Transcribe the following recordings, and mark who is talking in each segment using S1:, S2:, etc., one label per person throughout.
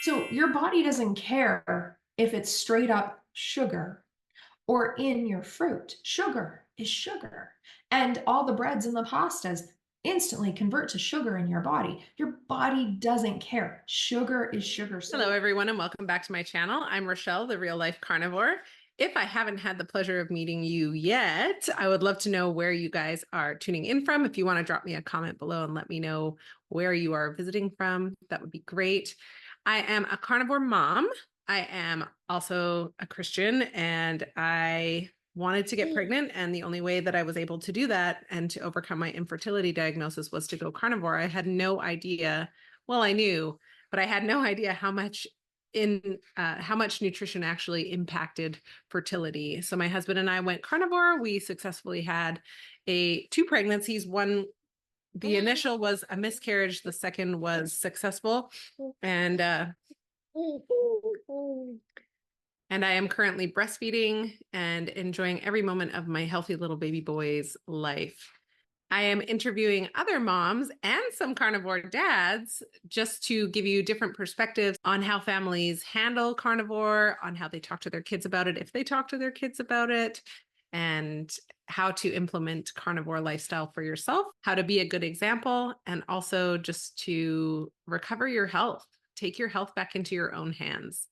S1: So your body doesn't care if it's straight up sugar or in your fruit. Sugar is sugar. And all the breads and the pastas instantly convert to sugar in your body. Your body doesn't care. Sugar is sugar.
S2: Hello,
S1: So
S2: everyone, and welcome back to my channel. I'm Rochelle, the real life carnivore. If I haven't had the pleasure of meeting you yet, I would love to know where you guys are tuning in from. If you want to drop me a comment below and let me know where you are visiting from, that would be great. I am a carnivore mom. I am also a Christian, and I wanted to get pregnant. And the only way that I was able to do that and to overcome my infertility diagnosis was to go carnivore. I had no idea. Well, I knew, but I had no idea how much nutrition actually impacted fertility. So my husband and I went carnivore. We successfully had two pregnancies. One, the initial was a miscarriage. The second was successful. And I am currently breastfeeding and enjoying every moment of my healthy little baby boy's life. I am interviewing other moms and some carnivore dads just to give you different perspectives on how families handle carnivore, on how they talk to their kids about it, if they talk to their kids about it, and how to implement carnivore lifestyle for yourself, how to be a good example, and also just to recover your health, take your health back into your own hands.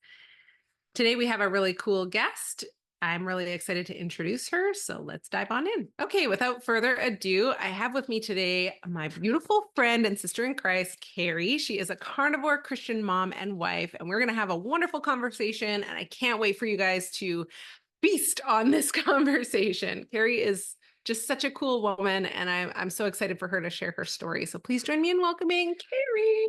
S2: Today we have a really cool guest. I'm really excited to introduce her, so let's dive on in. Okay, without further ado, I have with me today my beautiful friend and sister in Christ, Keri. She is a carnivore Christian mom and wife, and we're going to have a wonderful conversation, and I can't wait for you guys to feast on this conversation. Keri is just such a cool woman, and I'm so excited for her to share her story. So please join me in welcoming Keri.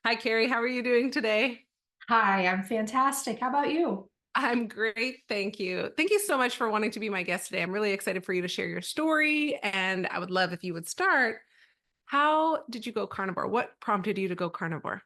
S2: Hi, Keri. How are you doing today?
S1: hi, I'm fantastic. How about you?
S2: I'm great. Thank you. Thank you so much for wanting to be my guest today. I'm really excited for you to share your story. And I would love if you would start. How did you go carnivore? What prompted you to go carnivore?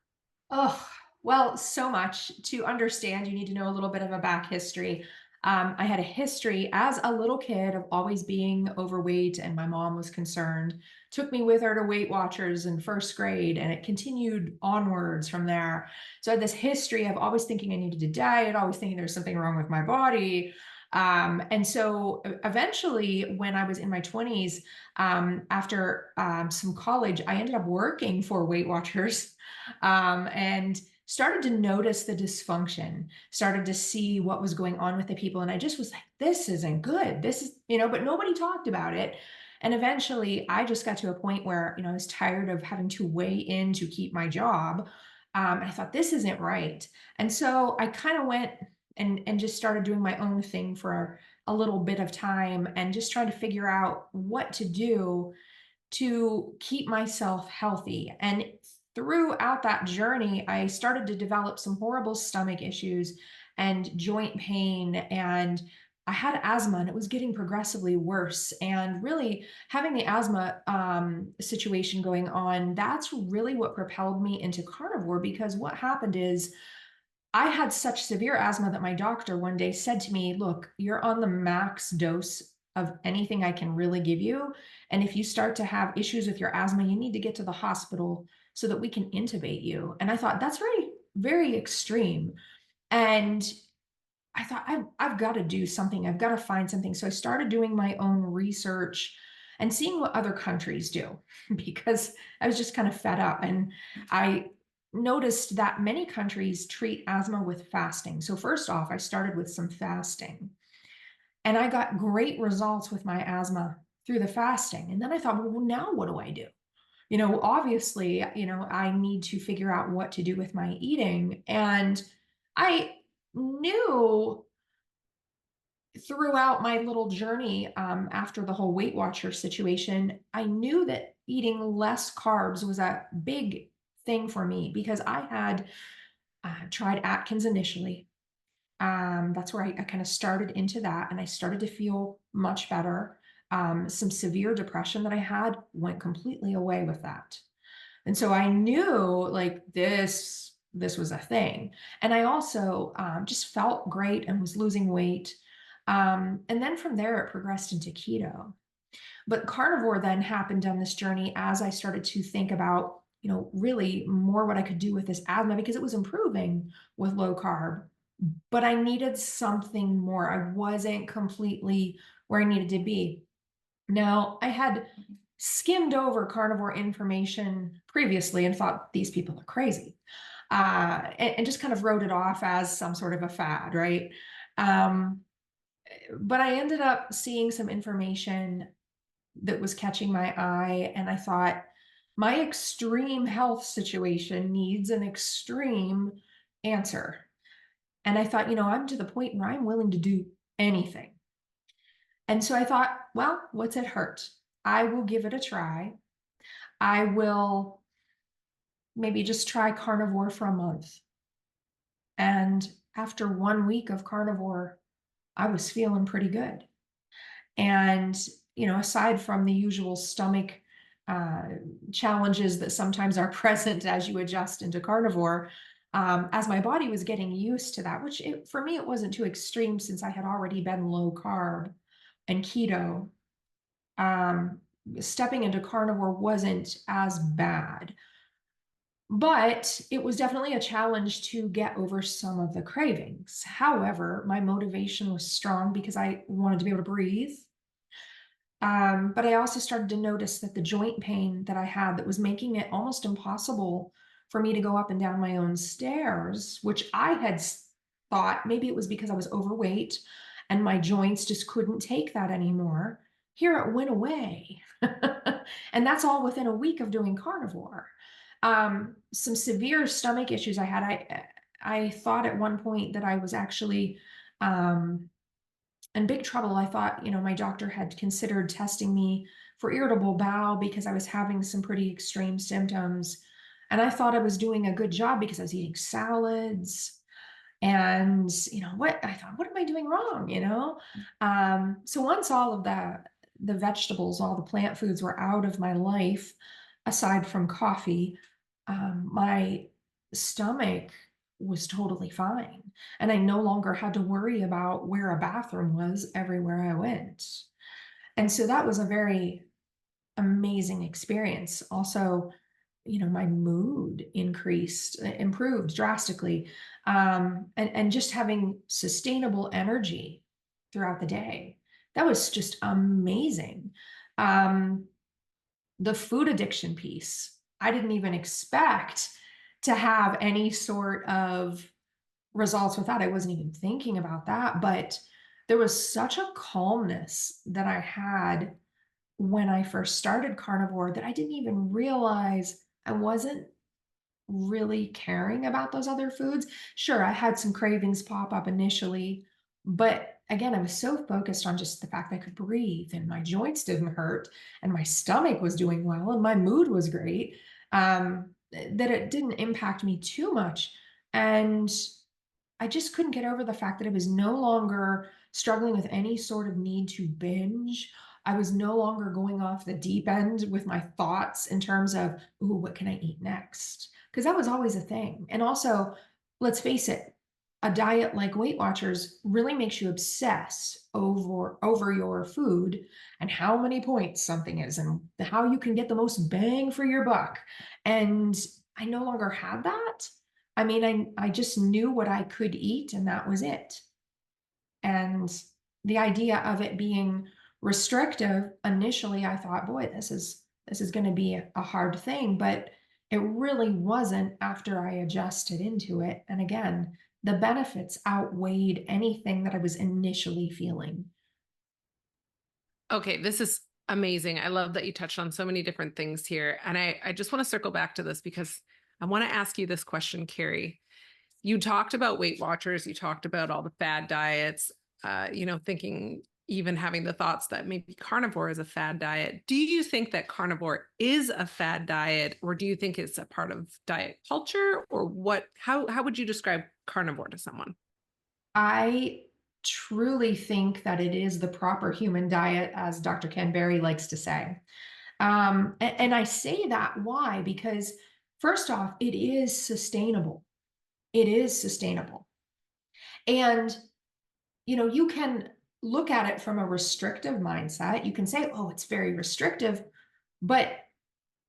S1: Oh, well, so much. To understand, you need to know a little bit of a back history. I had a history as a little kid of always being overweight, and my mom was concerned. Took me with her to Weight Watchers in first grade, and it continued onwards from there. So I had this history of always thinking I needed to diet, always thinking there was something wrong with my body. And so eventually, when I was in my 20s, after some college, I ended up working for Weight Watchers and started to notice the dysfunction, started to see what was going on with the people. And I just was like, this isn't good. This is, but nobody talked about it. And eventually I just got to a point where, I was tired of having to weigh in to keep my job. And I thought, this isn't right. And so I kind of went and just started doing my own thing for a little bit of time and just trying to figure out what to do to keep myself healthy. And throughout that journey, I started to develop some horrible stomach issues and joint pain. And I had asthma and it was getting progressively worse. And really, having the asthma situation going on, that's really what propelled me into carnivore. Because what happened is, I had such severe asthma that my doctor one day said to me, look, you're on the max dose of anything I can really give you. And if you start to have issues with your asthma, you need to get to the hospital so that we can intubate you. And I thought, that's very, very extreme. And I thought, I've got to do something. I've got to find something. So I started doing my own research and seeing what other countries do because I was just kind of fed up. And I noticed that many countries treat asthma with fasting. So first off, I started with some fasting and I got great results with my asthma through the fasting. And then I thought, well, now what do I do? Obviously, I need to figure out what to do with my eating. And I knew throughout my little journey after the whole Weight Watcher situation, I knew that eating less carbs was a big thing for me because I had tried Atkins initially. That's where I kind of started into that and I started to feel much better. Some severe depression that I had went completely away with that. And so I knew like this was a thing. And I also just felt great and was losing weight. And then from there, it progressed into keto. But carnivore then happened on this journey as I started to think about really more what I could do with this asthma because it was improving with low carb, but I needed something more. I wasn't completely where I needed to be. Now, I had skimmed over carnivore information previously and thought these people are crazy, and just kind of wrote it off as some sort of a fad, right? Um, but I ended up seeing some information that was catching my eye, and I thought, my extreme health situation needs an extreme answer. And I thought, I'm to the point where I'm willing to do anything. And so I thought, well, what's it hurt? I will give it a try. I will maybe just try carnivore for a month. And after 1 week of carnivore, I was feeling pretty good. And, aside from the usual stomach uh, challenges that sometimes are present as you adjust into carnivore, as my body was getting used to that, which for me, it wasn't too extreme since I had already been low carb and keto. um, Stepping into carnivore wasn't as bad, but it was definitely a challenge to get over some of the cravings. However, my motivation was strong because I wanted to be able to breathe. But I also started to notice that the joint pain that I had that was making it almost impossible for me to go up and down my own stairs, which I had thought maybe it was because I was overweight and my joints just couldn't take that anymore. Here it went away. And that's all within a week of doing carnivore. Some severe stomach issues I had. I thought at one point that I was actually in big trouble. I thought, my doctor had considered testing me for irritable bowel because I was having some pretty extreme symptoms. And I thought I was doing a good job because I was eating salads. And, what I thought, what am I doing wrong? So once all of the vegetables, all the plant foods were out of my life, aside from coffee, my stomach was totally fine. And I no longer had to worry about where a bathroom was everywhere I went. And so that was a very amazing experience. Also, my mood improved drastically. And just having sustainable energy throughout the day. That was just amazing. Um, the food addiction piece, I didn't even expect to have any sort of results with that. I wasn't even thinking about that, but there was such a calmness that I had when I first started carnivore that I didn't even realize I wasn't really caring about those other foods. Sure, I had some cravings pop up initially, but again, I was so focused on just the fact I could breathe and my joints didn't hurt and my stomach was doing well and my mood was great, that it didn't impact me too much. And I just couldn't get over the fact that I was no longer struggling with any sort of need to binge. I was no longer going off the deep end with my thoughts in terms of, ooh, what can I eat next? Because that was always a thing. And also, let's face it, a diet like Weight Watchers really makes you obsess over your food and how many points something is and how you can get the most bang for your buck. And I no longer had that. I mean, I just knew what I could eat and that was it. And the idea of it being restrictive, initially I thought, boy, this is going to be a hard thing, but it really wasn't after I adjusted into it. And again, the benefits outweighed anything that I was initially feeling.
S2: Okay, this is amazing. I love that you touched on so many different things here. And I just want to circle back to this because I want to ask you this question, Keri. You talked about Weight Watchers, you talked about all the fad diets, thinking even having the thoughts that maybe carnivore is a fad diet. Do you think that carnivore is a fad diet, or do you think it's a part of diet culture, or what? How would you describe carnivore to someone?
S1: I truly think that it is the proper human diet, as Dr. Ken Berry likes to say. And I say that why? Because first off, it is sustainable. It is sustainable. And, you can look at it from a restrictive mindset. You can say, oh, it's very restrictive, but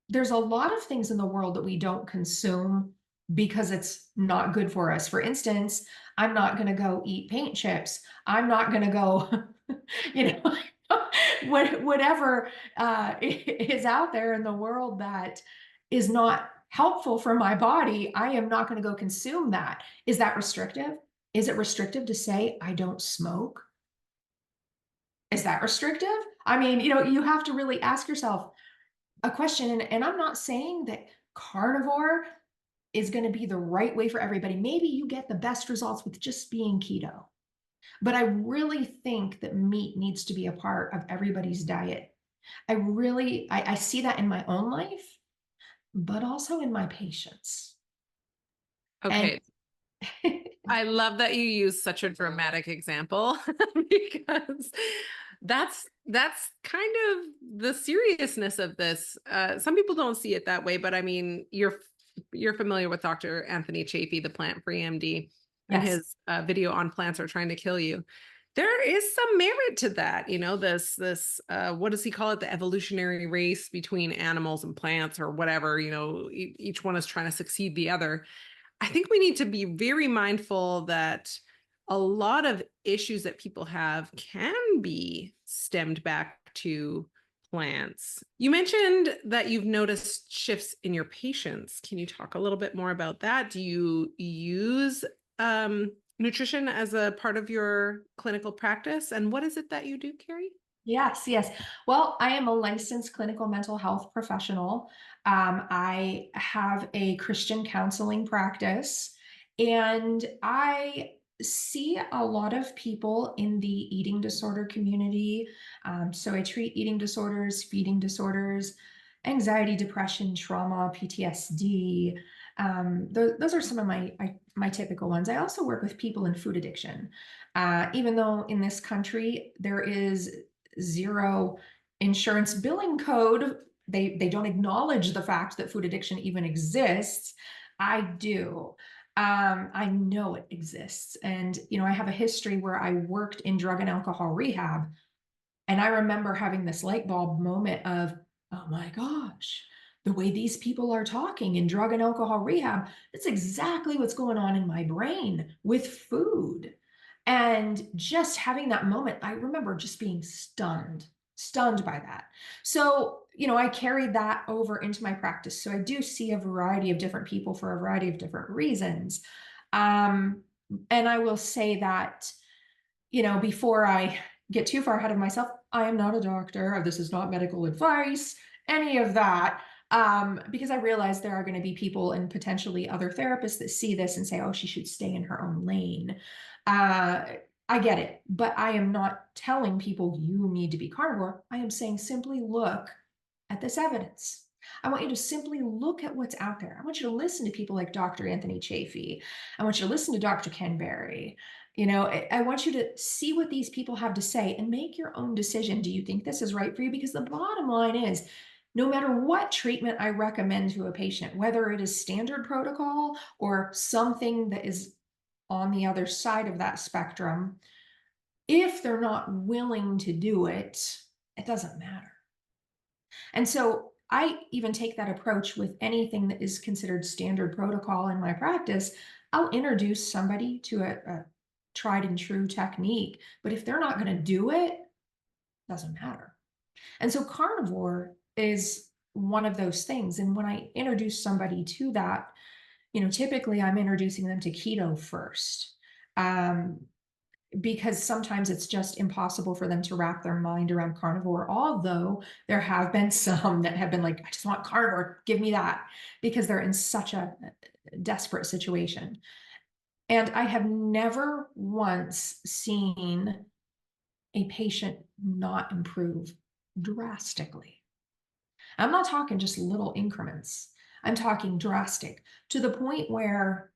S1: there's a lot of things in the world that we don't consume because it's not good for us. For instance, I'm not going to go eat paint chips. I'm not going to go, you know, whatever is out there in the world that is not helpful for my body. I am not going to go consume that. Is that restrictive? Is it restrictive to say I don't smoke? Is that restrictive? I mean, you have to really ask yourself a question. And I'm not saying that carnivore is going to be the right way for everybody. Maybe you get the best results with just being keto. But I really think that meat needs to be a part of everybody's diet. I see that in my own life, but also in my patients. And
S2: Okay. I love that you use such a dramatic example because that's kind of the seriousness of this. Some people don't see it that way, but I mean, you're familiar with Dr. Anthony Chafee, the plant-free MD, and
S1: yes,
S2: his video on plants are trying to kill you. There is some merit to that, this what does he call it? The evolutionary race between animals and plants or whatever, each one is trying to succeed the other. I think we need to be very mindful that a lot of issues that people have can be stemmed back to plants. You mentioned that you've noticed shifts in your patients. Can you talk a little bit more about that? Do you use nutrition as a part of your clinical practice? And what is it that you do, Keri?
S1: yes, yes. Well, I am a licensed clinical mental health professional. I have a Christian counseling practice, and I see a lot of people in the eating disorder community. So I treat eating disorders, feeding disorders, anxiety, depression, trauma, PTSD. Those are some of my typical ones. I also work with people in food addiction. Even though in this country there is zero insurance billing code. They don't acknowledge the fact that food addiction even exists. I do. I know it exists. And, I have a history where I worked in drug and alcohol rehab. And I remember having this light bulb moment of, oh my gosh, the way these people are talking in drug and alcohol rehab, it's exactly what's going on in my brain with food. And just having that moment, I remember just being stunned by that. So, I carried that over into my practice. So I do see a variety of different people for a variety of different reasons. Um, and I will say that, before I get too far ahead of myself, I am not a doctor. This is not medical advice, any of that. Because I realize there are going to be people and potentially other therapists that see this and say, oh, she should stay in her own lane. Uh, I get it, but I am not telling people you need to be carnivore. I am saying simply look at this evidence. I want you to simply look at what's out there. I want you to listen to people like Dr. Anthony Chafee. I want you to listen to Dr. Ken Berry. I want you to see what these people have to say and make your own decision. Do you think this is right for you? Because the bottom line is, no matter what treatment I recommend to a patient, whether it is standard protocol or something that is on the other side of that spectrum, if they're not willing to do it, it doesn't matter. And so I even take that approach with anything that is considered standard protocol in my practice. I'll introduce somebody to a tried and true technique, but if they're not going to do it, doesn't matter. And so carnivore is one of those things. And when I introduce somebody to that, typically I'm introducing them to keto first. Um, because sometimes it's just impossible for them to wrap their mind around carnivore. Although there have been some that have been like, I just want carnivore, give me that, because they're in such a desperate situation. And I have never once seen a patient not improve drastically. I'm not talking just little increments. I'm talking drastic to the point where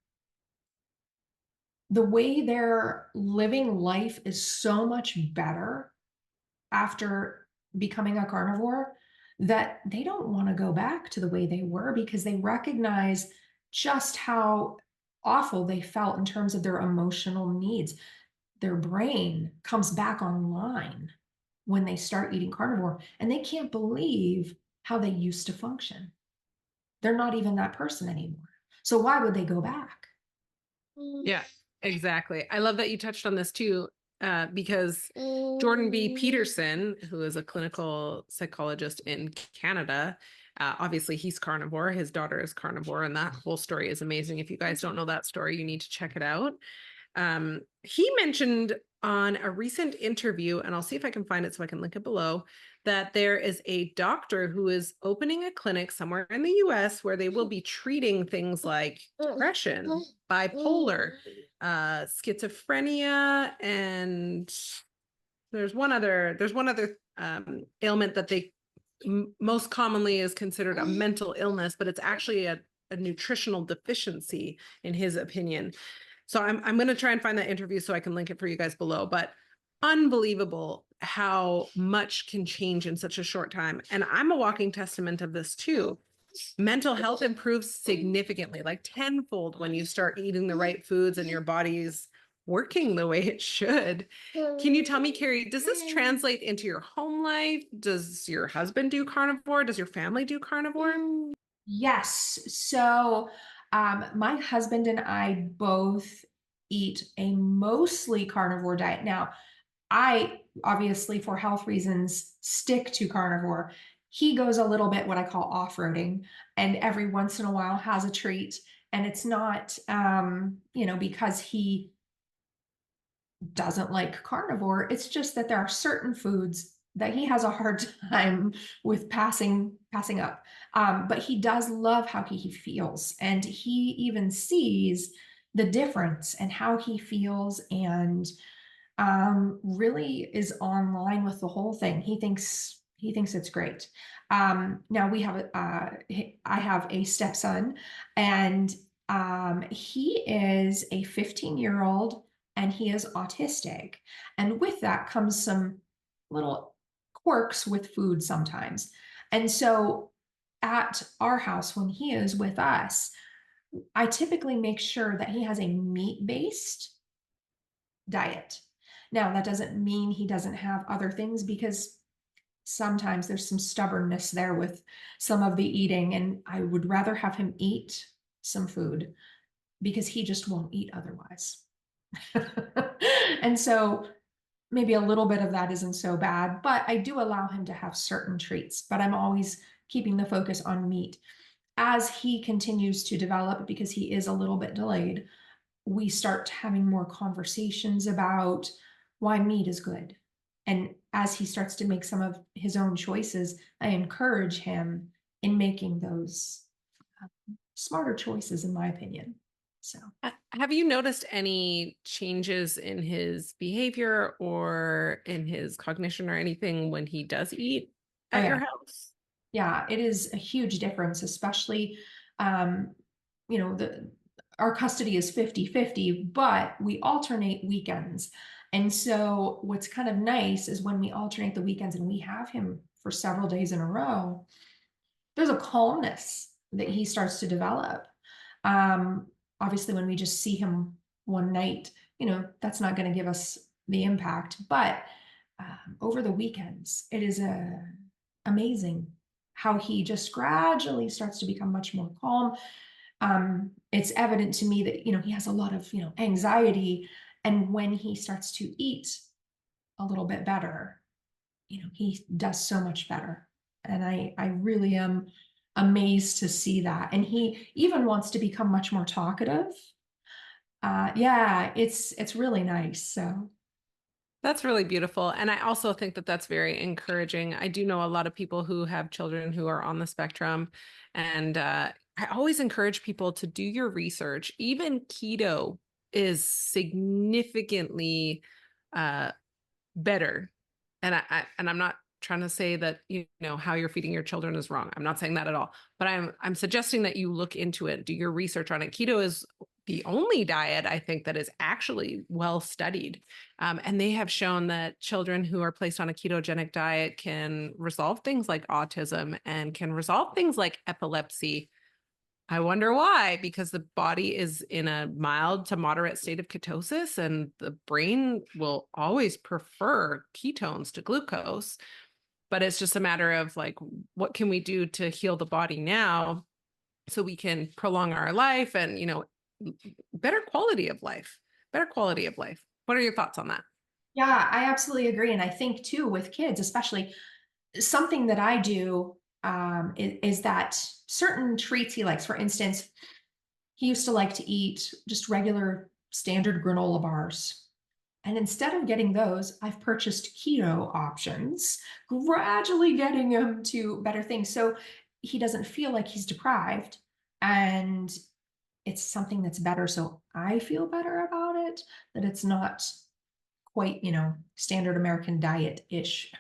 S1: the way they're living life is so much better after becoming a carnivore that they don't want to go back to the way they were because they recognize just how awful they felt in terms of their emotional needs. Their brain comes back online when they start eating carnivore, and they can't believe how they used to function. they're not even that person anymore. So why would they go back?
S2: Yeah, exactly. I love that you touched on this too, because Jordan B. Peterson, who is a clinical psychologist in Canada, obviously he's carnivore. His daughter is carnivore, and that whole story is amazing. If you guys don't know that story, you need to check it out. He mentioned on a recent interview, and I'll see if I can find it so I can link it below, that there is a doctor who is opening a clinic somewhere in the US where they will be treating things like depression, bipolar, schizophrenia, and there's one other ailment that they most commonly is considered a mental illness, but it's actually a nutritional deficiency in his opinion. So I'm going to try and find that interview so I can link it for you guys below. But unbelievable how much can change in such a short time. And I'm a walking testament of this too. Mental health improves significantly, like tenfold, when you start eating the right foods and your body's working the way it should. Can you tell me, Keri, does this translate into your home life? Does your husband do carnivore? Does your family do carnivore?
S1: Yes. So my husband and I both eat a mostly carnivore diet. Now, I obviously, for health reasons, stick to carnivore. He goes a little bit what I call off-roading, and every once in a while has a treat. And it's not, because he doesn't like carnivore. It's just that there are certain foods that he has a hard time with passing up. But he does love how he feels, and he even sees the difference and how he feels, and really is online with the whole thing. He thinks it's great. Now I have a stepson, and he is a 15-year-old, and he is autistic. And with that comes some little quirks with food sometimes. And so at our house, when he is with us, I typically make sure that he has a meat-based diet. Now, that doesn't mean he doesn't have other things, because sometimes there's some stubbornness there with some of the eating, and I would rather have him eat some food because he just won't eat otherwise. And so maybe a little bit of that isn't so bad, but I do allow him to have certain treats, but I'm always keeping the focus on meat. As he continues to develop, because he is a little bit delayed, we start having more conversations about why meat is good. And as he starts to make some of his own choices, I encourage him in making those smarter choices, in my opinion. So,
S2: Have you noticed any changes in his behavior or in his cognition or anything when he does eat
S1: oh
S2: at your
S1: yeah,
S2: house?
S1: yeah, it is a huge difference, especially, um, the our custody is 50-50, but we alternate weekends. And so what's kind of nice is when we alternate the weekends and we have him for several days in a row, there's a calmness that he starts to develop. Um, Obviously, when we just see him one night, that's not going to give us the impact. But over the weekends, it is amazing how he just gradually starts to become much more calm. It's evident to me that he has a lot of anxiety, and when he starts to eat a little bit better, he does so much better. And I really am amazed to see that. And he even wants to become much more talkative. Yeah, it's really nice. So
S2: That's really beautiful. And I also think that that's very encouraging. I do know a lot of people who have children who are on the spectrum. And I always encourage people to do your research. Even keto is significantly uh, better. And I'm not trying to say that how you're feeding your children is wrong. I'm not saying that at all. But I'm suggesting that you look into it, do your research on it. Keto is the only diet I think that is actually well studied. And they have shown that children who are placed on a ketogenic diet can resolve things like autism and can resolve things like epilepsy. I wonder why, because the body is in a mild to moderate state of ketosis, and the brain will always prefer ketones to glucose. But it's just a matter of like, what can we do to heal the body now? so we can prolong our life and, better quality of life, better quality of life. What are your thoughts on that?
S1: Yeah, I absolutely agree. And I think too, with kids, especially, something that I do is that certain treats he likes. For instance, he used to like to eat just regular standard granola bars. And instead of getting those, I've purchased keto options, gradually getting him to better things. So he doesn't feel like he's deprived. And it's something that's better. So I feel better about it, that it's not quite, standard American diet-ish.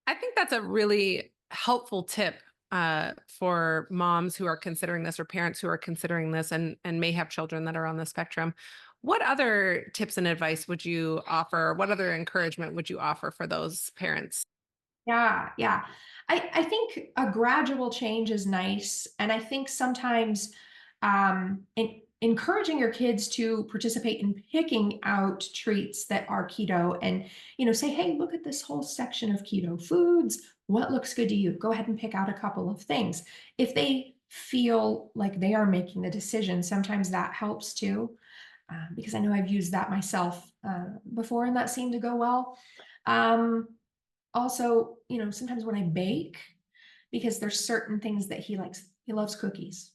S2: I think that's a really helpful tip for moms who are considering this or parents who are considering this and may have children that are on the spectrum. What other tips and advice would you offer? What other encouragement would you offer for those parents?
S1: Yeah, yeah. I think a gradual change is nice. And I think sometimes encouraging your kids to participate in picking out treats that are keto and, say, hey, look at this whole section of keto foods. What looks good to you? Go ahead and pick out a couple of things. If they feel like they are making the decision, sometimes that helps too. Because I know I've used that myself before and that seemed to go well. Um, Also, sometimes when I bake, because there's certain things that he likes, he loves cookies.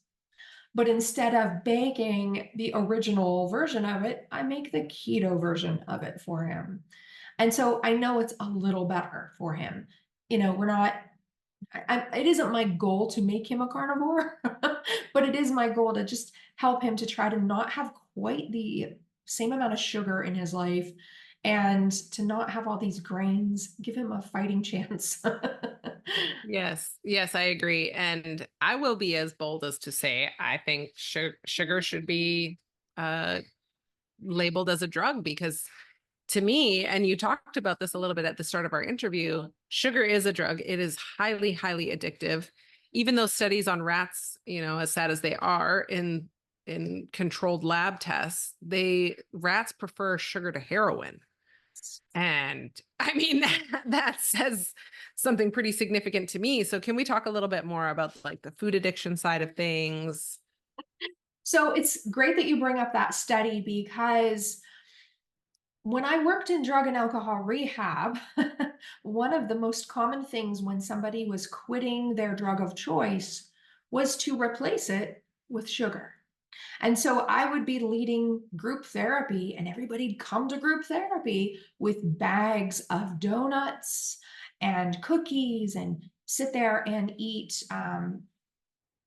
S1: But instead of baking the original version of it, I make the keto version of it for him. And so I know it's a little better for him. We're not, it isn't my goal to make him a carnivore, but it is my goal to just help him to try to not have quite the same amount of sugar in his life and to not have all these grains, give him a fighting chance.
S2: Yes, yes, I agree. And I will be as bold as to say I think sugar should be uh, labeled as a drug because to me, and you talked about this a little bit at the start of our interview, sugar is a drug. It is highly, highly addictive. Even those studies on rats, as sad as they are in controlled lab tests, rats prefer sugar to heroin. And I mean, that says something pretty significant to me. So can we talk a little bit more about like the food addiction side of things?
S1: So it's great that you bring up that study because when I worked in drug and alcohol rehab, one of the most common things when somebody was quitting their drug of choice was to replace it with sugar. And so I would be leading group therapy, and everybody'd come to group therapy with bags of donuts and cookies and sit there and eat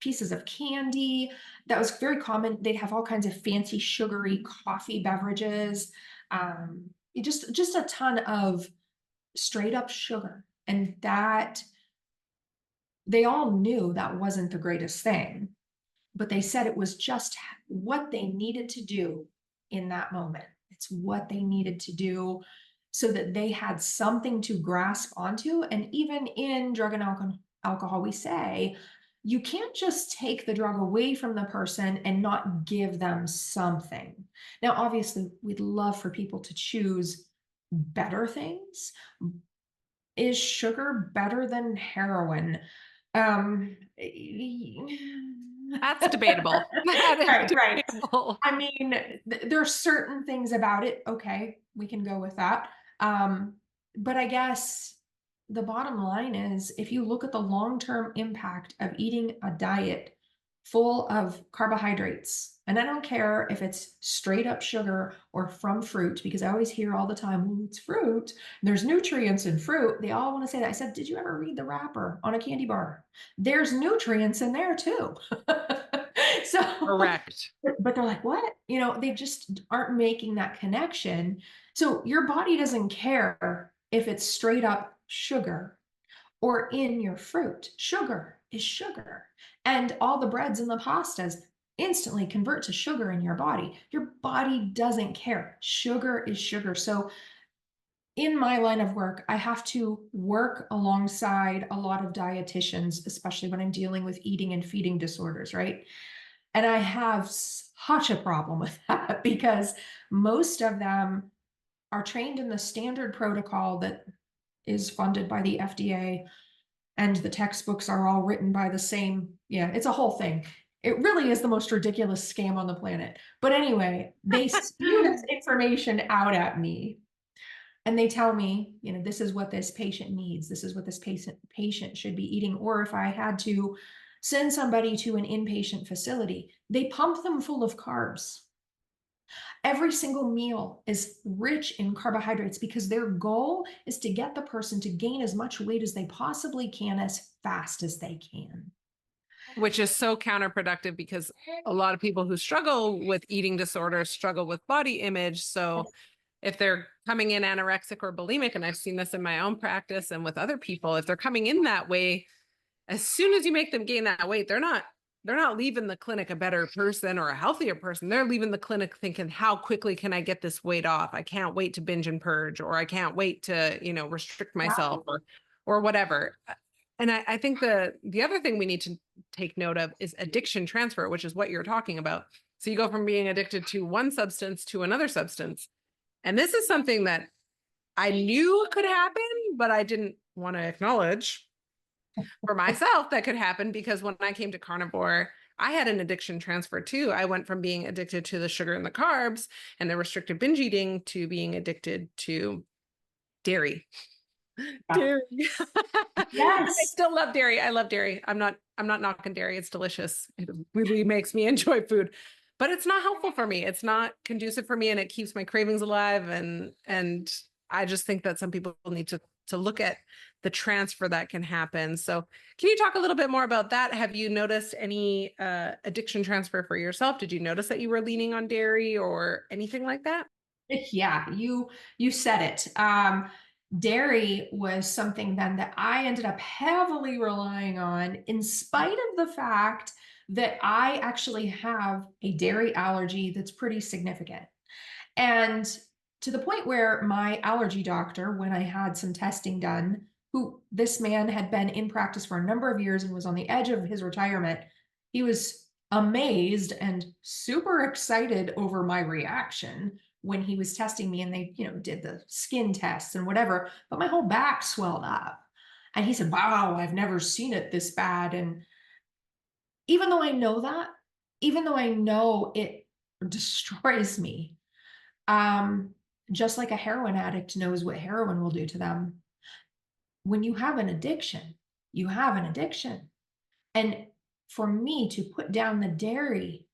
S1: pieces of candy. That was very common. They'd have all kinds of fancy sugary coffee beverages, just a ton of straight up sugar. And that they all knew that wasn't the greatest thing, but they said it was just what they needed to do in that moment. It's what they needed to do so that they had something to grasp onto. And even in drug and alcohol, we say you can't just take the drug away from the person and not give them something. Now, obviously, we'd love for people to choose better things. Is sugar better than heroin? Um,
S2: That's debatable. That is
S1: right, right.
S2: debatable.
S1: I mean, there are certain things about it. Okay, we can go with that. But I guess the bottom line is if you look at the long-term impact of eating a diet full of carbohydrates, and I don't care if it's straight up sugar or from fruit, because I always hear all the time, well, it's fruit. There's nutrients in fruit. They all want to say that. I said, did you ever read the wrapper on a candy bar? There's nutrients in there too. So
S2: Correct.
S1: but they're like, "What?" They just aren't making that connection. So your body doesn't care if it's straight up sugar or in your fruit. Sugar is sugar. And all the breads and the pastas instantly convert to sugar in your body. Your body doesn't care. Sugar is sugar. So in my line of work, I have to work alongside a lot of dietitians, especially when I'm dealing with eating and feeding disorders, right? And I have such a problem with that because most of them are trained in the standard protocol that is funded by the FDA. and the textbooks are all written by the same. Yeah, it's a whole thing. It really is the most ridiculous scam on the planet. But anyway, they spew this information out at me and they tell me, this is what this patient needs. This is what this patient should be eating. Or if I had to send somebody to an inpatient facility, they pump them full of carbs. Every single meal is rich in carbohydrates because their goal is to get the person to gain as much weight as they possibly can as fast as they can.
S2: Which is so counterproductive because a lot of people who struggle with eating disorders struggle with body image. So if they're coming in anorexic or bulimic, and I've seen this in my own practice and with other people, if they're coming in that way, as soon as you make them gain that weight, they're not leaving the clinic a better person or a healthier person. They're leaving the clinic thinking, how quickly can I get this weight off? I can't wait to binge and purge, or I can't wait to, restrict myself or whatever. And I think the other thing we need to take note of is addiction transfer, which is what you're talking about. So you go from being addicted to one substance to another substance. And this is something that I knew could happen, but I didn't want to acknowledge for myself that could happen, because when I came to carnivore, I had an addiction transfer too. I went from being addicted to the sugar and the carbs and the restricted binge eating to being addicted to dairy. Dairy. I
S1: Yes.
S2: still love dairy. I love dairy. I'm not knocking dairy. It's delicious. It really makes me enjoy food, but it's not helpful for me. It's not conducive for me, and it keeps my cravings alive. And I just think that some people need to look at the transfer that can happen. So can you talk a little bit more about that? Have you noticed any addiction transfer for yourself? Did you notice that you were leaning on dairy or anything like that?
S1: Yeah, you said it. Dairy was something then that I ended up heavily relying on, in spite of the fact that I actually have a dairy allergy that's pretty significant. And to the point where my allergy doctor, when I had some testing done, who this man had been in practice for a number of years and was on the edge of his retirement, he was amazed and super excited over my reaction when he was testing me, and they, did the skin tests and whatever, but my whole back swelled up. And he said, "Wow, I've never seen it this bad." And even though I know that, even though I know it destroys me, um, just like a heroin addict knows what heroin will do to them. When you have an addiction, you have an addiction. And for me to put down the dairy,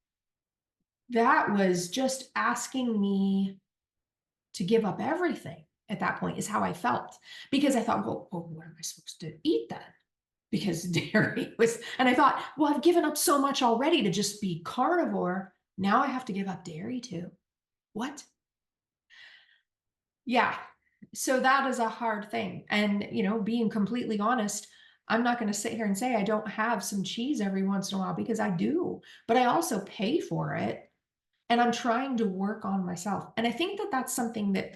S1: that was just asking me to give up everything at that point, is how I felt. Because I thought, well, what am I supposed to eat then? Because dairy was, and I thought, well, I've given up so much already to just be carnivore. Now I have to give up dairy too. What? Yeah. So that is a hard thing. And, being completely honest, I'm not going to sit here and say I don't have some cheese every once in a while, because I do, but I also pay for it, and I'm trying to work on myself. And I think that that's something that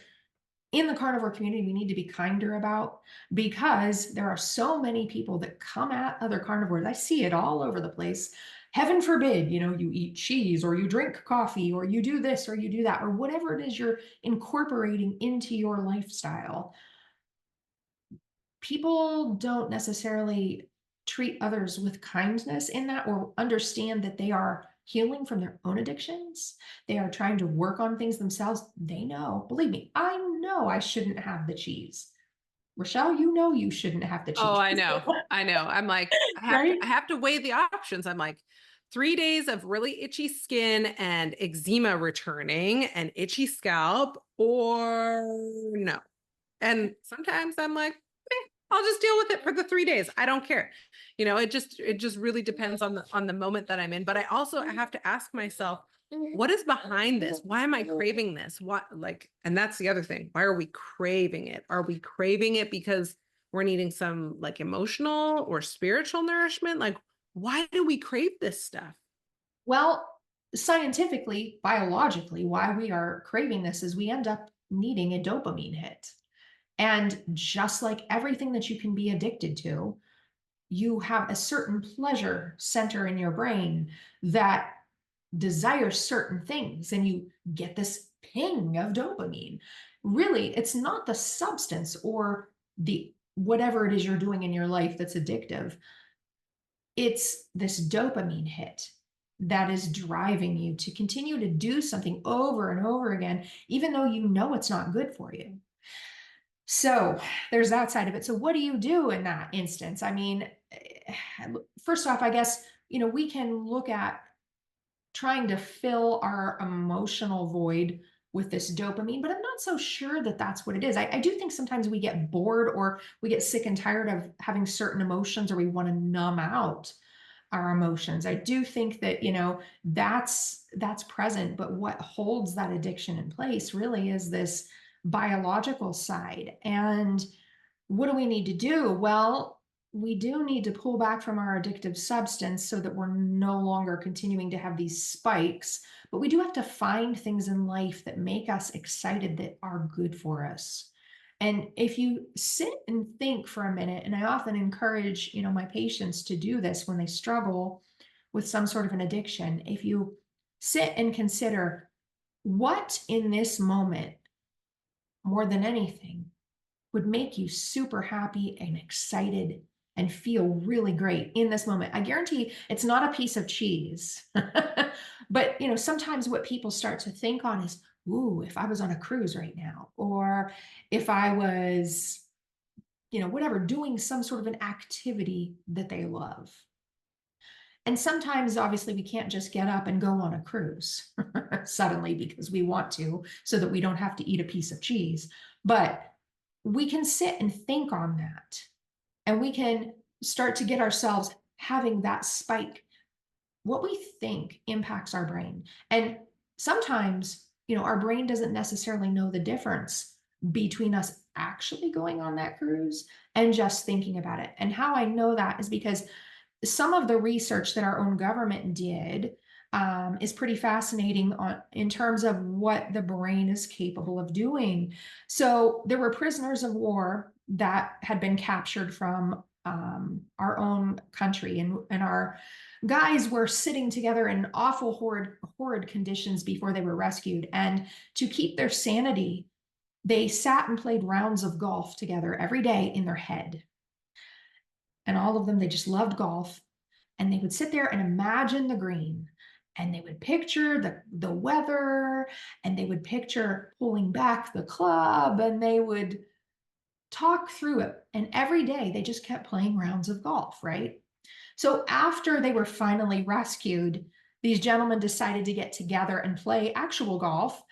S1: in the carnivore community we need to be kinder about, because there are so many people that come at other carnivores. I see it all over the place. Heaven forbid, you eat cheese, or you drink coffee, or you do this, or you do that, or whatever it is you're incorporating into your lifestyle. People don't necessarily treat others with kindness in that, or understand that they are healing from their own addictions. They are trying to work on things themselves. They know, believe me, I know I shouldn't have the cheese. Rochelle, you shouldn't have the
S2: Oh,
S1: cheese.
S2: I know. I know. I'm like,
S1: Right?
S2: I have to weigh the options. I'm like, 3 days of really itchy skin and eczema returning and itchy scalp, or no. And sometimes I'm like, I'll just deal with it for the 3 days. I don't care. It just really depends on the moment that I'm in. But I also have to ask myself, what is behind this? Why am I craving this? And that's the other thing. Why are we craving it? Are we craving it because we're needing some like emotional or spiritual nourishment? Like, why do we crave this stuff?
S1: Well, scientifically, biologically, why we are craving this is we end up needing a dopamine hit. And just like everything that you can be addicted to, you have a certain pleasure center in your brain that desires certain things, and you get this ping of dopamine. Really, it's not the substance or the whatever it is you're doing in your life that's addictive, it's this dopamine hit that is driving you to continue to do something over and over again, even though you know it's not good for you. So there's that side of it. So what do you do in that instance? I mean, first off, I guess, we can look at trying to fill our emotional void with this dopamine, but I'm not so sure that that's what it is. I do think sometimes we get bored or we get sick and tired of having certain emotions, or we want to numb out our emotions. I do think that, that's present, but what holds that addiction in place really is this biological side. And what do we need to do? Well, we do need to pull back from our addictive substance so that we're no longer continuing to have these spikes. But we do have to find things in life that make us excited, that are good for us. And if you sit and think for a minute, and I often encourage, my patients to do this when they struggle with some sort of an addiction, if you sit and consider what in this moment, more than anything, would make you super happy and excited and feel really great in this moment. I guarantee it's not a piece of cheese. But, sometimes what people start to think on is, ooh, if I was on a cruise right now, or if I was, whatever, doing some sort of an activity that they love. And sometimes, obviously, we can't just get up and go on a cruise suddenly because we want to, so that we don't have to eat a piece of cheese. But we can sit and think on that, and we can start to get ourselves having that spike. What we think impacts our brain. And sometimes, our brain doesn't necessarily know the difference between us actually going on that cruise and just thinking about it. And how I know that is because some of the research that our own government did is pretty fascinating in terms of what the brain is capable of doing. So there were prisoners of war that had been captured from our own country, and our guys were sitting together in awful, horrid conditions before they were rescued. And to keep their sanity, they sat and played rounds of golf together every day in their head. And all of them, they just loved golf, and they would sit there and imagine the green, and they would picture the weather, and they would picture pulling back the club, and they would talk through it. And every day they just kept playing rounds of golf, right? So after they were finally rescued, these gentlemen decided to get together and play actual golf,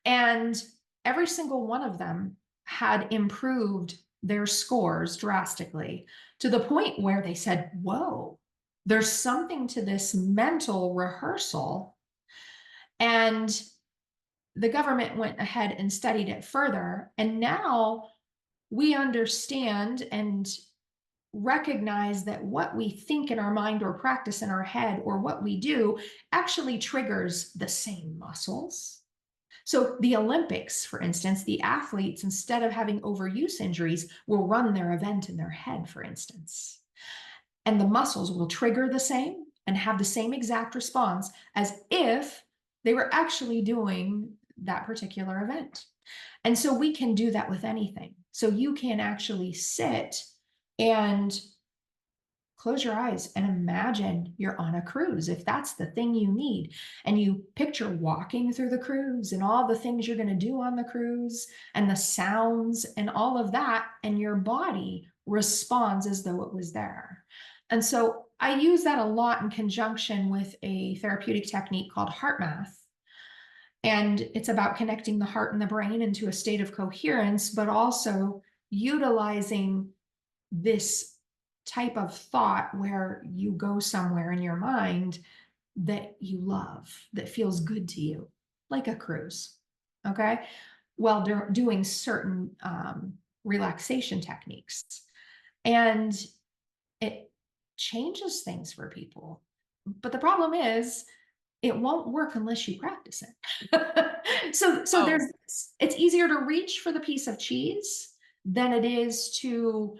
S1: and every single one of them had improved their scores drastically, to the point where they said, whoa, there's something to this mental rehearsal. And the government went ahead and studied it further. And now we understand and recognize that what we think in our mind or practice in our head or what we do actually triggers the same muscles. So the Olympics, for instance, the athletes, instead of having overuse injuries, will run their event in their head, for instance. And the muscles will trigger the same and have the same exact response as if they were actually doing that particular event. And so we can do that with anything. So you can actually sit and close your eyes and imagine you're on a cruise, if that's the thing you need. And you picture walking through the cruise and all the things you're going to do on the cruise and the sounds and all of that. And your body responds as though it was there. And so I use that a lot in conjunction with a therapeutic technique called heart math. And it's about connecting the heart and the brain into a state of coherence, but also utilizing this type of thought where you go somewhere in your mind that you love, that feels good to you, like a cruise. Okay. While doing certain relaxation techniques. And it changes things for people. But the problem is, it won't work unless you practice it. So
S2: Oh,
S1: there's, it's easier to reach for the piece of cheese than it is to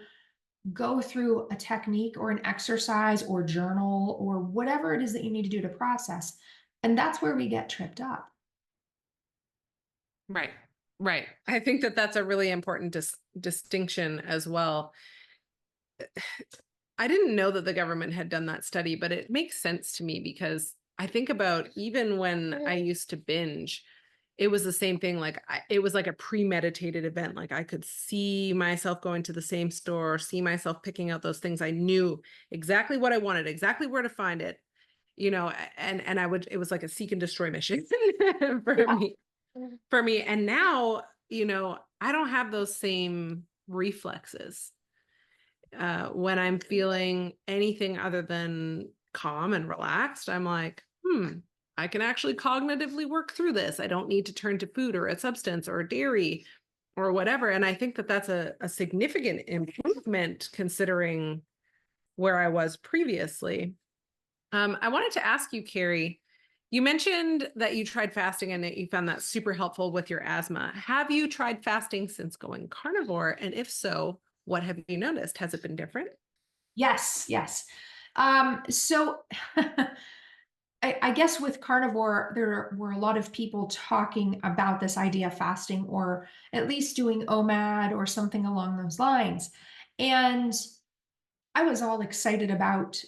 S1: go through a technique or an exercise or journal or whatever it is that you need to do to process. And that's where we get tripped up.
S2: right. Right. I think that that's a really important distinction as well. I didn't know that the government had done that study, but it makes sense to me because I think about even when I used to binge, it was the same thing. Like it was like a premeditated event. Like I could see myself going to the same store, see myself picking out those things. I knew exactly what I wanted, exactly where to find it, and I would, it was like a seek and destroy mission for
S1: Yeah.
S2: me, for me. And now, I don't have those same reflexes when I'm feeling anything other than calm and relaxed. I'm like, I can actually cognitively work through this. I don't need to turn to food or a substance or dairy or whatever. And I think that that's a significant improvement considering where I was previously. I wanted to ask you, Keri, you mentioned that you tried fasting and that you found that super helpful with your asthma. Have you tried fasting since going carnivore? And if so, what have you noticed? Has it been different?
S1: Yes, yes. So I guess with carnivore, there were a lot of people talking about this idea of fasting or at least doing OMAD or something along those lines. And I was all excited about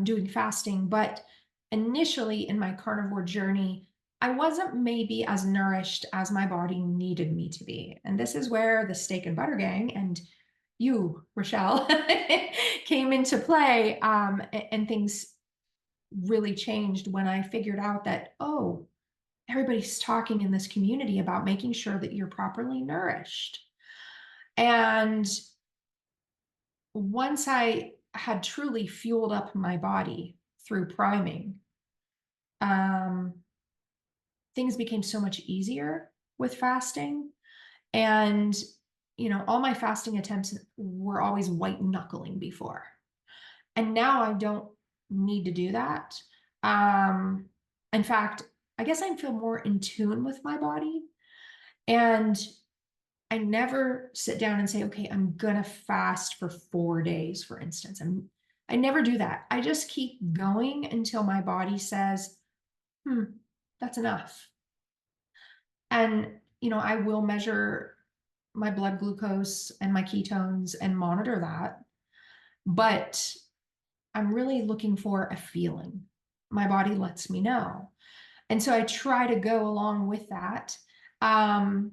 S1: doing fasting, but initially in my carnivore journey, I wasn't maybe as nourished as my body needed me to be. And this is where the steak and butter gang and you, Rochelle, came into play, and things really changed when I figured out that, oh, everybody's talking in this community about making sure that you're properly nourished. And once I had truly fueled up my body through priming, um, things became so much easier with fasting. And, all my fasting attempts were always white knuckling before. And now I don't need to do that. Um, in fact, I guess I feel more in tune with my body. And I never sit down and say, okay, I'm gonna fast for 4 days, for instance. I never do that. I just keep going until my body says, hmm, that's enough. And, I will measure my blood glucose and my ketones and monitor that. But I'm really looking for a feeling. My body lets me know. And so I try to go along with that. Um,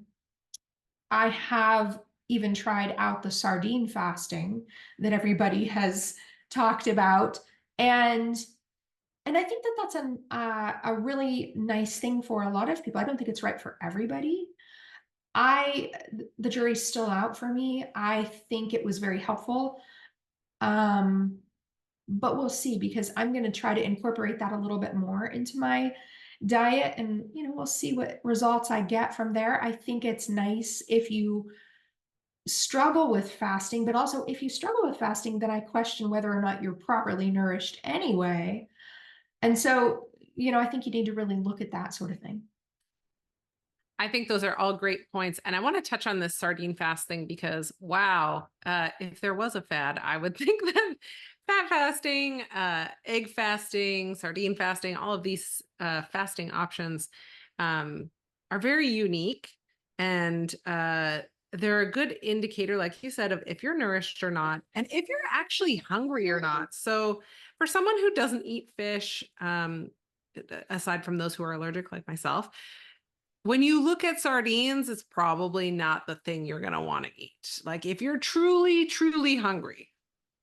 S1: I have even tried out the sardine fasting that everybody has talked about. And I think that that's a really nice thing for a lot of people. I don't think it's right for everybody. I the jury's still out for me. I think it was very helpful. Um, but we'll see because I'm going to try to incorporate that a little bit more into my diet and we'll see what results I get from there. I think it's nice if you struggle with fasting, but also if you struggle with fasting, then I question whether or not you're properly nourished anyway. And so, I think you need to really look at that sort of thing.
S2: I think those are all great points. And I want to touch on this sardine fast thing because, wow, if there was a fad, I would think that fat fasting, egg fasting, sardine fasting, all of these fasting options are very unique. And they're a good indicator, like you said, of if you're nourished or not, and if you're actually hungry or not. So, for someone who doesn't eat fish, aside from those who are allergic, like myself, when you look at sardines, it's probably not the thing you're going to want to eat. Like if you're truly, truly hungry,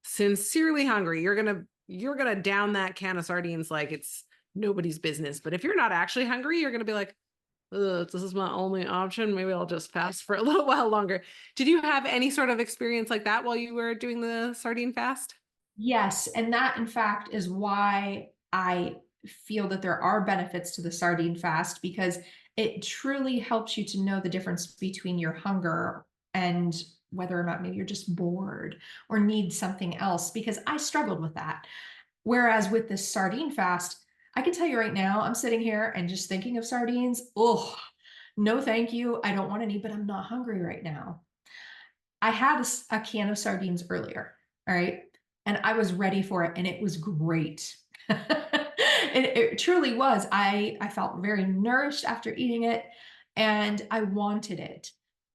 S2: sincerely hungry, you're going to down that can of sardines like it's nobody's business. But if you're not actually hungry, you're going to be like, ugh, this is my only option. Maybe I'll just fast for a little while longer. Did you have any sort of experience like that while you were doing the sardine fast?
S1: Yes, and that in fact is why I feel that there are benefits to the sardine fast because it truly helps you to know the difference between your hunger and whether or not maybe you're just bored or need something else because I struggled with that. Whereas with this sardine fast, I can tell you right now, I'm sitting here and just thinking of sardines. Oh, no, thank you. I don't want any, but I'm not hungry right now. I had a can of sardines earlier, all right? And I was ready for it, and it was great. It truly was. I felt very nourished after eating it. and I wanted it,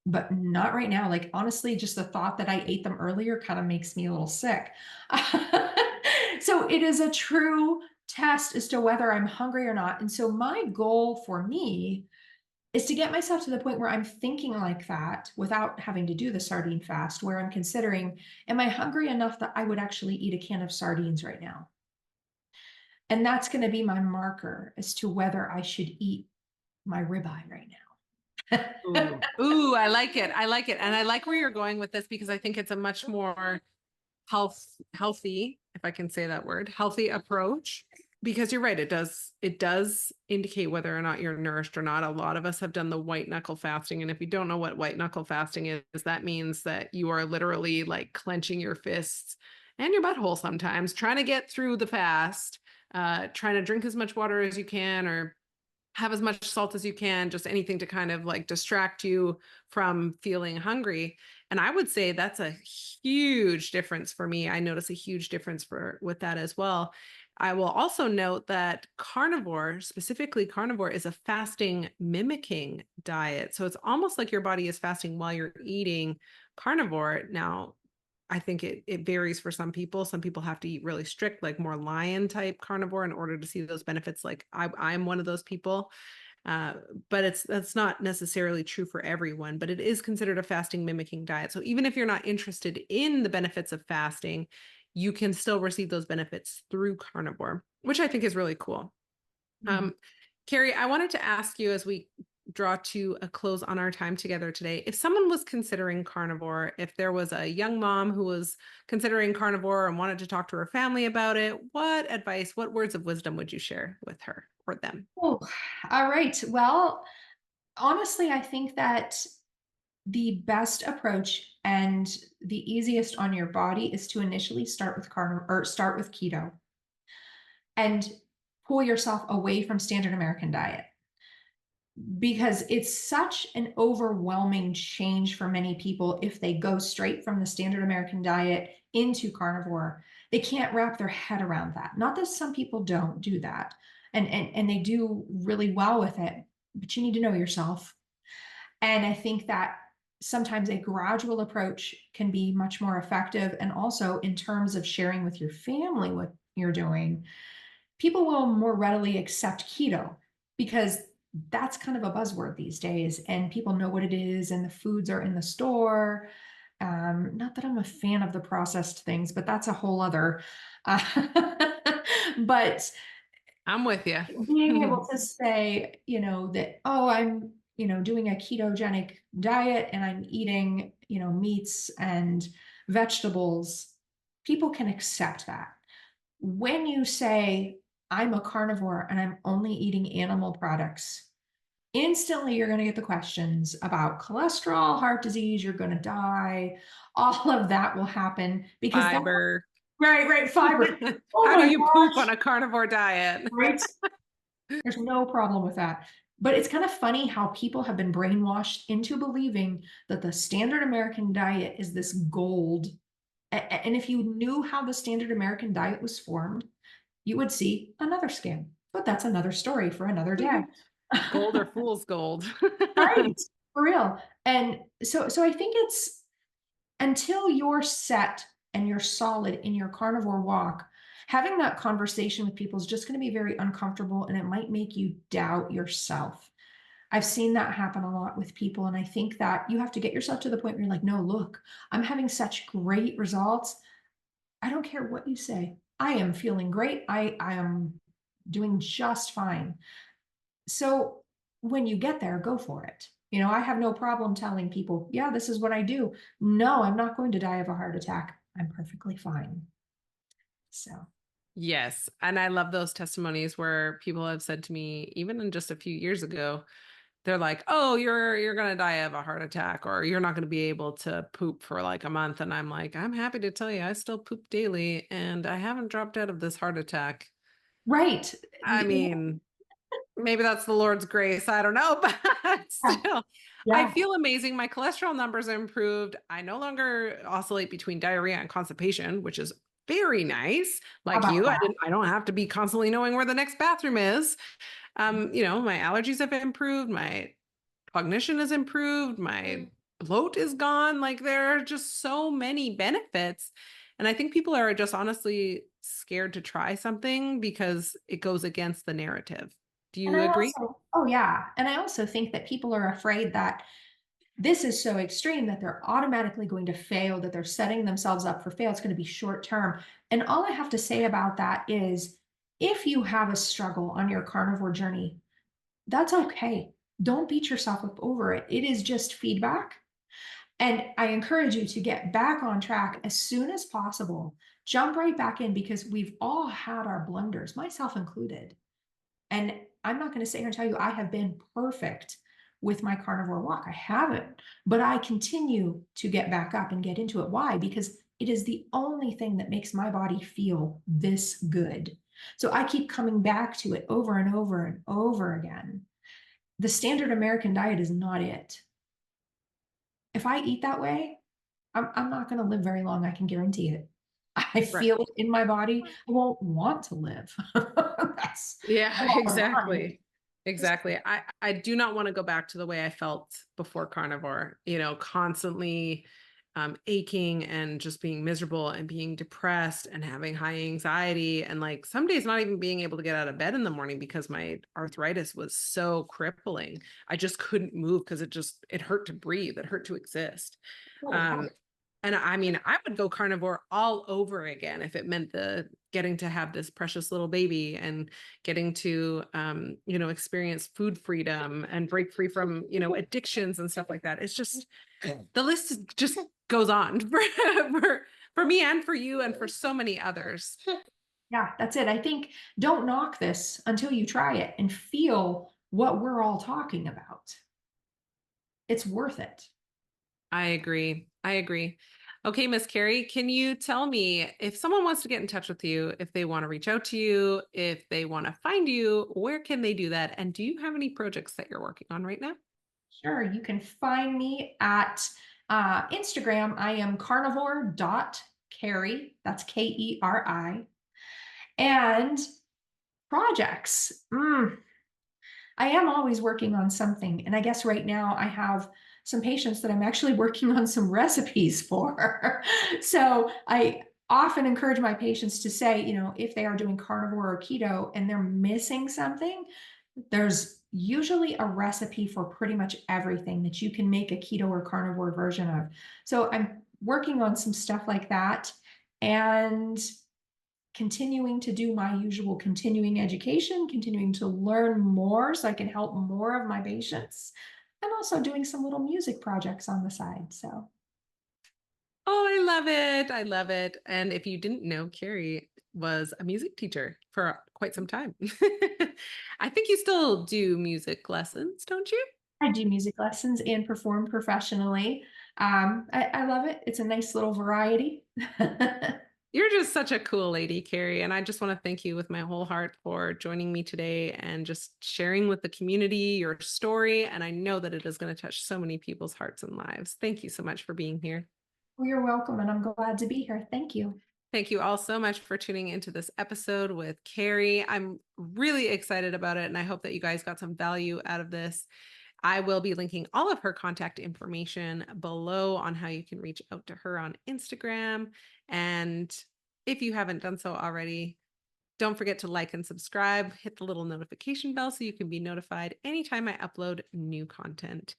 S1: but not right now. Like, honestly, just the thought that I ate them earlier kind of makes me a little sick. So it is a true test as to whether I'm hungry or not. And so my goal for me is to get myself to the point where I'm thinking like that without having to do the sardine fast, where I'm considering, am I hungry enough that I would actually eat a can of sardines right now? And that's going to be my marker as to whether I should eat my ribeye right now.
S2: Ooh, ooh, I like it. I like it. And I like where you're going with this because I think it's a much more healthy, if I can say that word, healthy approach. Because you're right, it does indicate whether or not you're nourished or not. A lot of us have done the white knuckle fasting. And if you don't know what white knuckle fasting is, that means that you are literally like clenching your fists and your butthole sometimes, trying to get through the fast, trying to drink as much water as you can, or have as much salt as you can, just anything to kind of like distract you from feeling hungry. And I would say that's a huge difference for me. I notice a huge difference with that as well. I will also note that carnivore, specifically carnivore, is a fasting mimicking diet. So it's almost like your body is fasting while you're eating carnivore. Now, I think it varies for some people. Some people have to eat really strict, like more lion type carnivore in order to see those benefits. Like I'm one of those people. Uh, but that's not necessarily true for everyone, but it is considered a fasting mimicking diet. So even if you're not interested in the benefits of fasting, you can still receive those benefits through carnivore, which I think is really cool.
S1: Mhm.
S2: Keri, I wanted to ask you as we draw to a close on our time together today, if someone was considering carnivore, if there was a young mom who was considering carnivore and wanted to talk to her family about it, what advice, what words of wisdom would you share with her or them?
S1: Oh, all right. Well, honestly, I think that the best approach and the easiest on your body is to initially start with carnivore or start with keto and pull yourself away from standard American diet, because it's such an overwhelming change for many people if they go straight from the standard American diet into carnivore. They can't wrap their head around that. Not that some people don't do that, and they do really well with it, but you need to know yourself. And I think that sometimes a gradual approach can be much more effective. And also, in terms of sharing with your family what you're doing, people will more readily accept keto because that's kind of a buzzword these days, and people know what it is, and the foods are in the store. Not that I'm a fan of the processed things, but that's a whole other. But
S2: I'm with
S1: being
S2: you.
S1: able to say, that, oh, I'm, doing a ketogenic diet and I'm eating, meats and vegetables, people can accept that. When you say, I'm a carnivore and I'm only eating animal products, instantly you're going to get the questions about cholesterol, heart disease, you're going to die. All of that will happen because that,
S2: Fiber.
S1: right, right, fiber. Oh
S2: How do
S1: my
S2: you poop
S1: gosh,
S2: on a carnivore diet?
S1: right? There's no problem with that. But it's kind of funny how people have been brainwashed into believing that the standard American diet is this gold. And if you knew how the standard American diet was formed, you would see another scam. But that's another story for another day.
S2: Gold or fool's gold.
S1: Right. For real. And so I think it's, until you're set and you're solid in your carnivore walk, having that conversation with people is just going to be very uncomfortable, and it might make you doubt yourself. I've seen that happen a lot with people. And I think that you have to get yourself to the point where you're like, no, look, I'm having such great results. I don't care what you say. I am feeling great. I am doing just fine. So when you get there, go for it. I have no problem telling people, yeah, this is what I do. No, I'm not going to die of a heart attack. I'm perfectly fine. So,
S2: Yes. And I love those testimonies where people have said to me, even in just a few years ago, they're like, "Oh, you're gonna die of a heart attack, or you're not gonna be able to poop for like a month." And I'm like, "I'm happy to tell you, I still poop daily, and I haven't dropped out of this heart attack."
S1: right.
S2: I mean, maybe that's the Lord's grace. I don't know, but
S1: Yeah.
S2: still, I
S1: Yeah.
S2: feel amazing. My cholesterol numbers improved. I no longer oscillate between diarrhea and constipation, which is very nice.
S1: How
S2: Like
S1: about
S2: you,
S1: that?
S2: I don't have to be constantly knowing where the next bathroom is. My allergies have improved. My cognition is improved, my bloat is gone. Like there are just so many benefits. And I think people are just honestly scared to try something because it goes against the narrative. Do
S1: And
S2: you
S1: I
S2: agree?
S1: also, oh yeah, and I also think that people are afraid that this is so extreme that they're automatically going to fail, that they're setting themselves up for fail. It's going to be short term. And all I have to say about that is if you have a struggle on your carnivore journey, that's okay. Don't beat yourself up over it. It is just feedback. And I encourage you to get back on track as soon as possible. Jump right back in because we've all had our blunders, myself included. And I'm not going to sit here and tell you I have been perfect with my carnivore walk. I haven't, but I continue to get back up and get into it. Why? Because it is the only thing that makes my body feel this good. So I keep coming back to it over and over and over again. The standard American diet is not it. If I eat that way, I'm not going to live very long. I can guarantee it. I
S2: Right.
S1: feel it in my body. I won't want to live. That's
S2: Yeah,
S1: the bottom line.
S2: exactly. Exactly. I do not want to go back to the way I felt before carnivore, constantly aching and just being miserable and being depressed and having high anxiety and like some days not even being able to get out of bed in the morning because my arthritis was so crippling. I just couldn't move because it hurt to breathe. It hurt to exist.
S1: Holy cow.
S2: Um, and I mean, I would go carnivore all over again if it meant the getting to have this precious little baby and getting to, experience food freedom and break free from, addictions and stuff like that. It's just, the list just goes on for me and for you and for so many others.
S1: Yeah, that's it. I think don't knock this until you try it and feel what we're all talking about. It's worth it.
S2: I agree. I agree. Okay, Miss Keri, can you tell me if someone wants to get in touch with you, if they want to reach out to you, if they want to find you, where can they do that? And do you have any projects that you're working on right now?
S1: Sure, you can find me at Instagram. I am carnivore.keri. That's Keri. And projects. I am always working on something. And I guess right now I have some patients that I'm actually working on some recipes for. So I often encourage my patients to say, if they are doing carnivore or keto and they're missing something, there's usually a recipe for pretty much everything that you can make a keto or carnivore version of. So I'm working on some stuff like that and continuing to do my usual continuing education, continuing to learn more so I can help more of my patients, and also doing some little music projects on the side. So,
S2: Oh, I love it. I love it. And if you didn't know, Keri was a music teacher for quite some time. I think you still do music lessons, don't you?
S1: I do music lessons and perform professionally. I love it. It's a nice little variety.
S2: You're just such a cool lady, Keri. And I just want to thank you with my whole heart for joining me today and just sharing with the community your story. And I know that it is going to touch so many people's hearts and lives. Thank you so much for being here.
S1: Well, you're welcome, and I'm glad to be here. Thank you.
S2: Thank you all so much for tuning into this episode with Keri. I'm really excited about it, and I hope that you guys got some value out of this. I will be linking all of her contact information below on how you can reach out to her on Instagram. And if you haven't done so already, don't forget to like and subscribe, hit the little notification bell so you can be notified anytime I upload new content.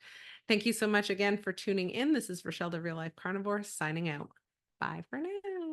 S2: Thank you so much again for tuning in. This is Rochelle, the Real Life Carnivore, signing out. Bye for now.